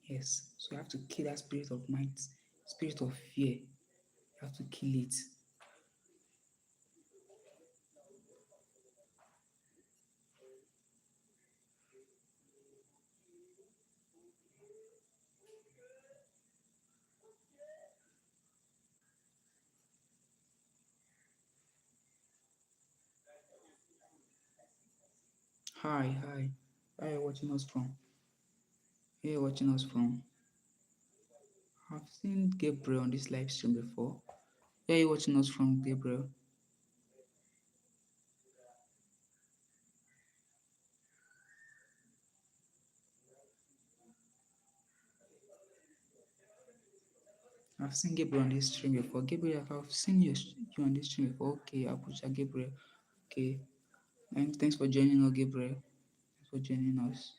Yes. So you have to kill that spirit of mind, spirit of fear. You have to kill it. Hi, hi. Where are you watching us from? Where are you watching us from? I've seen Gabriel on this live stream before. Where are you watching us from, Gabriel? I've seen Gabriel on this stream before. Gabriel, I've seen you on this stream before. Okay, Abuja Gabriel. Okay. And thanks for joining us, Gabriel. Thanks for joining us.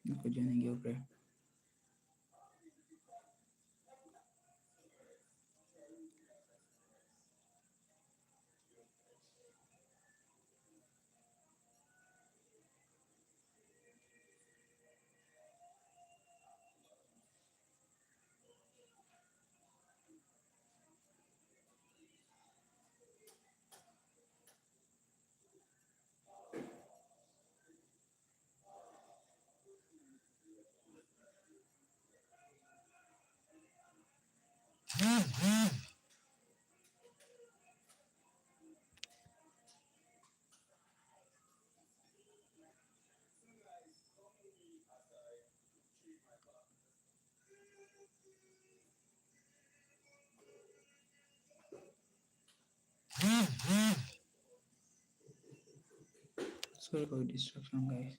Thanks for joining, Gabriel. Sorry for the distraction, guys.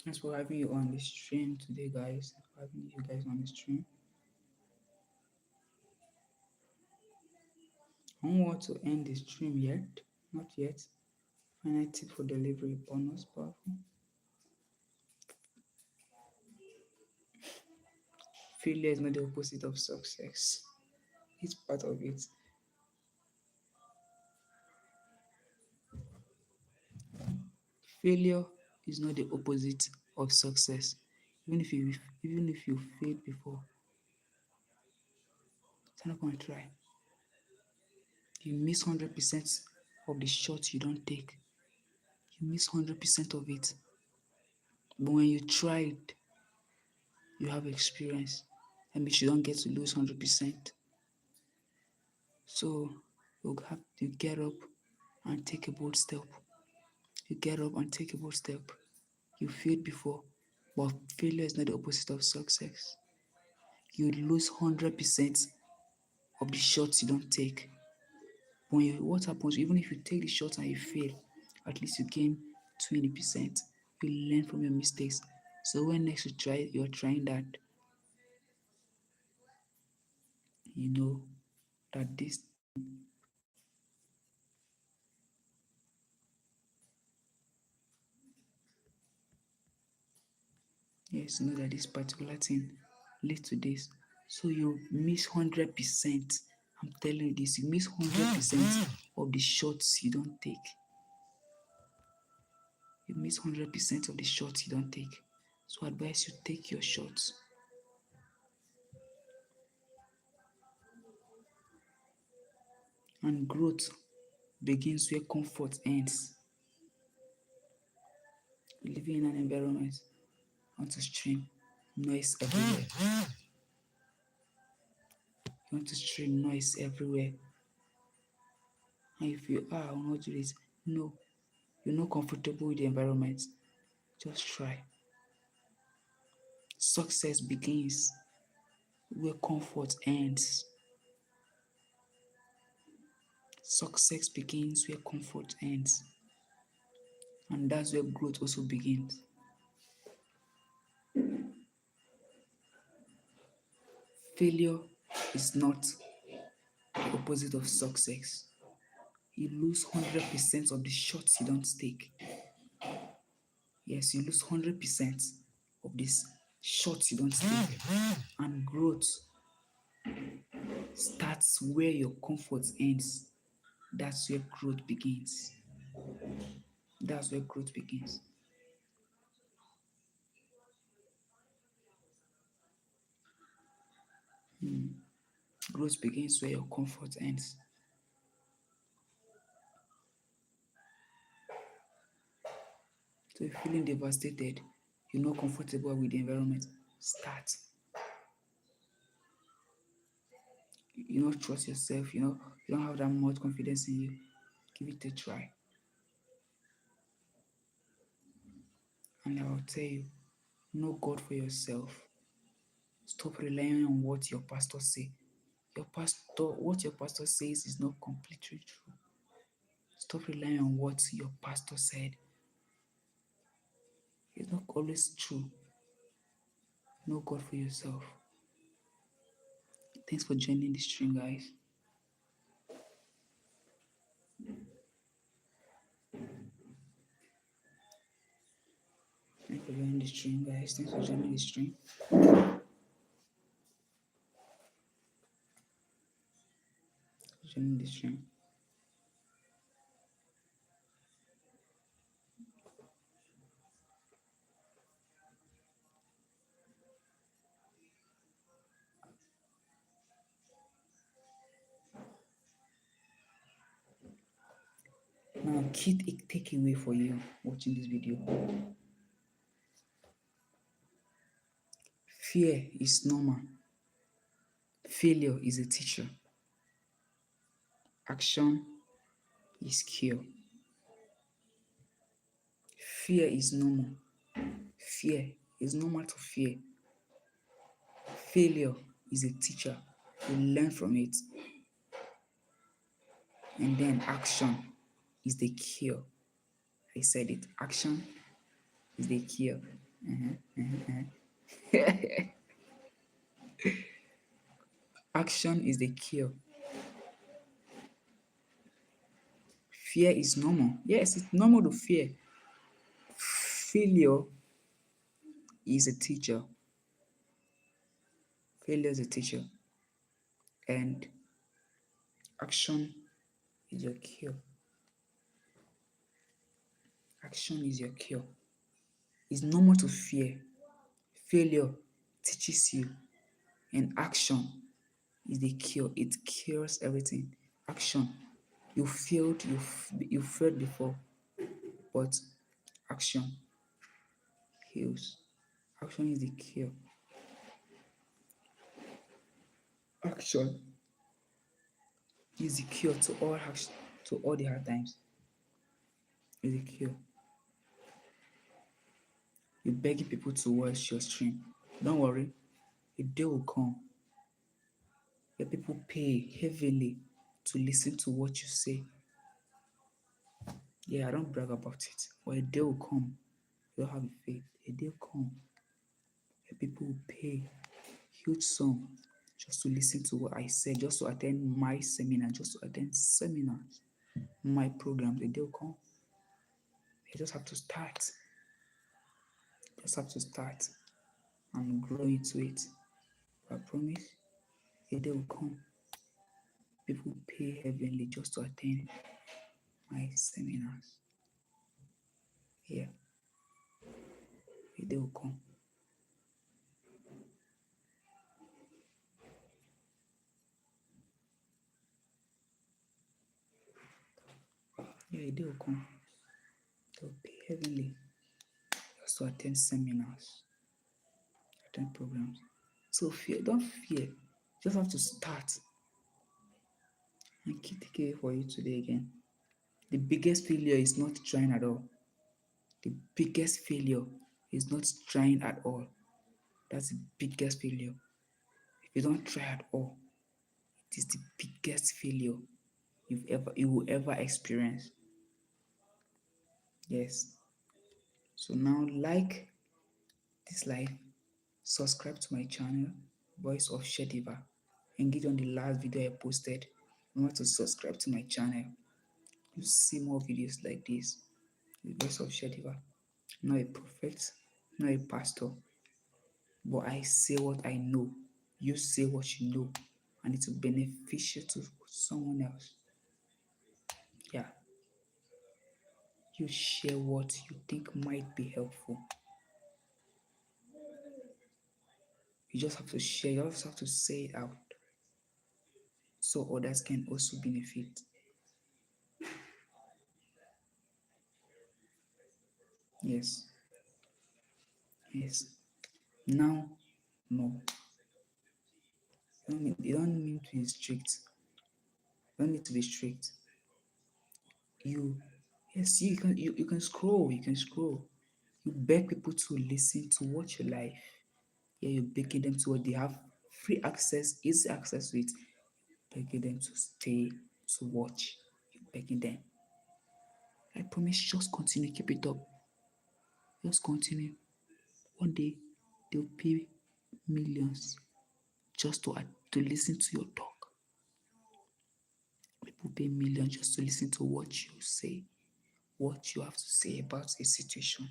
Thanks for having you on the stream today, guys. For having you guys on the stream. I don't want to end the stream yet. Not yet. Final tip for delivery bonus powerful. Failure is not the opposite of success. It's part of it. Failure is not the opposite of success. Even if you failed before, turn up and try. You miss 100% of the shots you don't take. You miss 100% of it. But when you tried, you have experience. That means you don't get to lose 100%. So you have to get up and take a bold step. You get up and take a bold step. You failed before, but failure is not the opposite of success. You lose 100% of the shots you don't take. What happens, even if you take the shot and you fail, at least you gain 20%. You learn from your mistakes. So when next you're trying that, you know that this, yes, you know that this particular thing leads to this. So you miss 100%. I'm telling you this, you miss 100% of the shots you don't take. You miss 100% of the shots you don't take. So I advise you take your shots. And growth begins where comfort ends. Living in an environment want to stream noise everywhere. You want to stream noise everywhere. And if you are, I will not do this. No, you're not comfortable with the environment. Just try. Success begins where comfort ends. Success begins where comfort ends. And that's where growth also begins. Failure is not the opposite of success. You lose 100% of the shots you don't take. Yes, you lose 100% of these shots you don't take. And growth starts where your comfort ends. That's where growth begins. That's where growth begins. Growth begins where your comfort ends. So if you're feeling devastated, you're not comfortable with the environment, start. You don't trust yourself, you don't have that much confidence in you. Give it a try. And I will tell you, know God for yourself. Stop relying on what your pastor say. What your pastor says is not completely true. Stop relying on what your pastor said. It's not always true. Know God for yourself. Thanks for joining the stream, guys. Thanks for joining the stream, guys. Thanks for joining the stream. Joining the stream. Now, key takeaway for you watching this video. Fear is normal. Failure is a teacher. Action is cure. Fear is normal. Fear is normal to fear. Failure is a teacher. You learn from it. And then action is the cure. I said it. Action is the cure. Action is the cure. Fear is normal. Yes, it's normal to fear. Failure is a teacher. Failure is a teacher. And action is your cure. Action is your cure. It's normal to fear. Failure teaches you. And action is the cure. It cures everything. Action. You failed before, but action heals. Action is the cure. Action is the cure to all the hard times. Is the cure. You're begging people to watch your stream. Don't worry, a day will come where people pay heavily to listen to what you say. Yeah, I don't brag about it, but a day will come. You don't have faith. A day will come where people will pay huge sum just to listen to what I said, just to attend my seminar, just to attend seminars, my programs. A day will come. You just have to start. Just have to start and grow into it. I promise, a day will come. People pay heavily just to attend my seminars. Yeah, a day will come. Yeah, they will come. They'll pay heavily just to attend seminars, attend programs. So fear, don't fear. You just have to start and keep taking it for you today again. The biggest failure is not trying at all. The biggest failure is not trying at all. That's the biggest failure. If you don't try at all, it is the biggest failure you will ever experience. Yes. So now like this life, subscribe to my channel, Voice of Shediva. Engage on the last video I posted. Remember to subscribe to my channel. You see more videos like this. The Voice of Shediva. I'm not a prophet, not a pastor, but I say what I know. You say what you know, and it will beneficial to someone else. Yeah. You share what you think might be helpful. You just have to share, you just have to say it out so others can also benefit. Yes. Yes. Now, no. You don't need to be strict. You don't need to be strict. You, yes, you can scroll. You can scroll. You beg people to listen to watch your life. Yeah, you're begging them to what they have free access, easy access to it. Begging them to stay, to watch. You're begging them. I promise, just continue, keep it up. Just continue. One day they'll pay millions just to listen to your talk. People pay millions just to listen to what you say, what you have to say about a situation.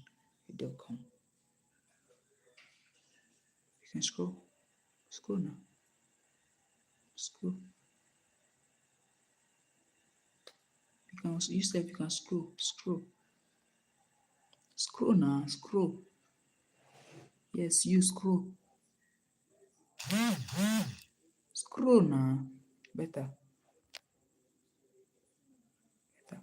They'll come. You can scroll. Scroll now. Scroll. You said you can scroll. Scroll. Scroll now. Scroll. Yes, you scroll. Scroll now. Better. Better.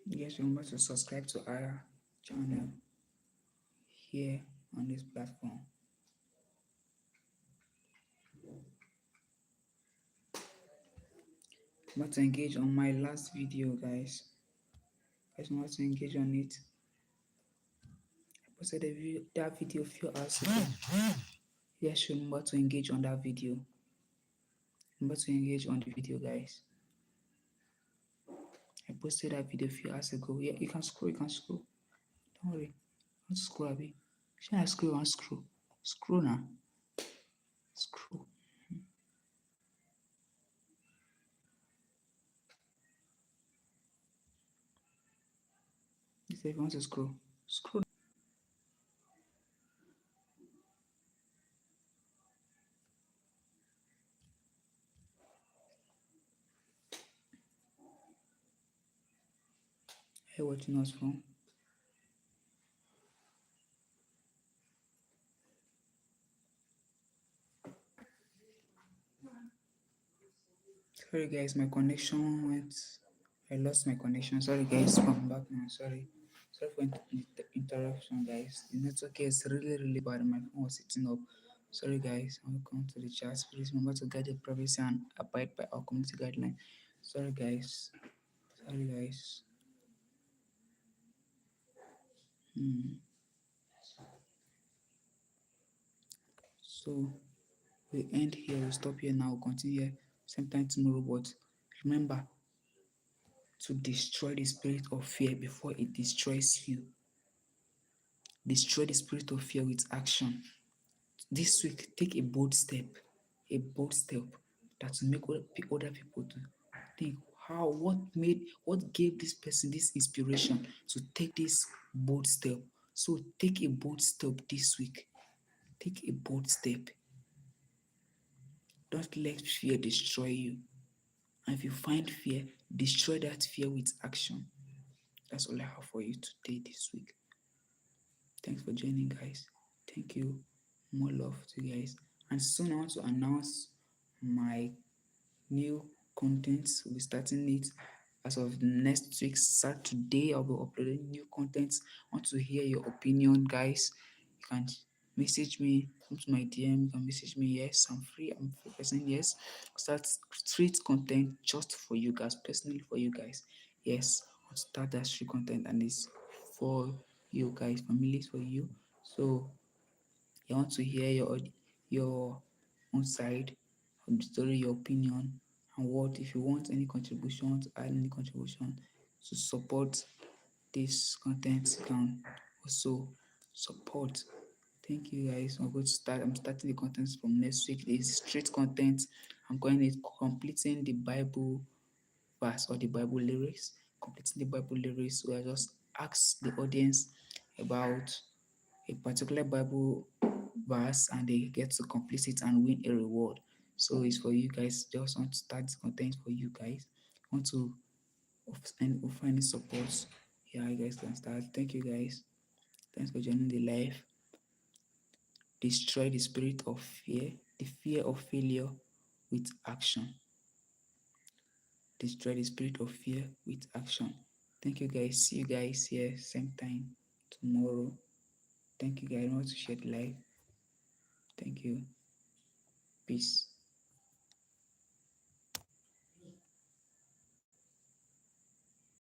Yes, remember to subscribe to our channel here on this platform. Remember to engage on my last video, guys. Guys, remember to engage on it. I posted that video a few hours ago. Yes, remember to engage on that video. Remember to engage on the video, guys. I posted that video a few hours ago. Yeah, you can scroll. You can scroll. Don't worry. Don't scroll, Abby. Should I scroll and scroll? Scroll now. Scroll. If you want to scroll, scroll. Hey, watching us from? Sorry, guys, my connection went. I lost my connection. Sorry, guys. I'm back now. Sorry. Sorry for interruption, guys. The network is really bad. My phone was sitting up. Sorry, guys. Welcome to the chat. Please remember to guard your privacy and abide by our community guidelines. Sorry, guys. Sorry, guys. So we end here. We stop here now. We'll continue here same time tomorrow. But remember to destroy the spirit of fear before it destroys you. Destroy the spirit of fear with action. This week, take a bold step that will make other people to think what gave this person this inspiration to take this bold step. So take a bold step this week. Take a bold step. Don't let fear destroy you. And if you find fear, destroy that fear with action. That's all I have for you today, this week. Thanks for joining, guys. Thank you. More love to you guys. And soon I want to announce my new content. We'll be starting it as of next week, Saturday. I'll be uploading new content. I want to hear your opinion, guys. You can message me, come to my DM. You can message me. Yes, I'm free. I'm free person. Yes, start street content just for you guys, personally for you guys. Yes, I want to start that street content, and it's for you guys, families for you. So I want to hear your own side of the story, your opinion, and what if you want any contribution to add any contribution to support this content, you can also support. Thank you guys. I'm starting the content from next week. It's straight content. I'm going to completing the Bible verse or the Bible lyrics. Completing the Bible lyrics, where I just ask the audience about a particular Bible verse and they get to complete it and win a reward. So it's for you guys. Just want to start the content for you guys. Want to offer any support? Yeah, you guys can start. Thank you guys. Thanks for joining the live. Destroy the spirit of fear, the fear of failure with action. Destroy the spirit of fear with action. Thank you guys. See you guys here same time tomorrow. Thank you guys. I want to share the live. Thank you. Peace.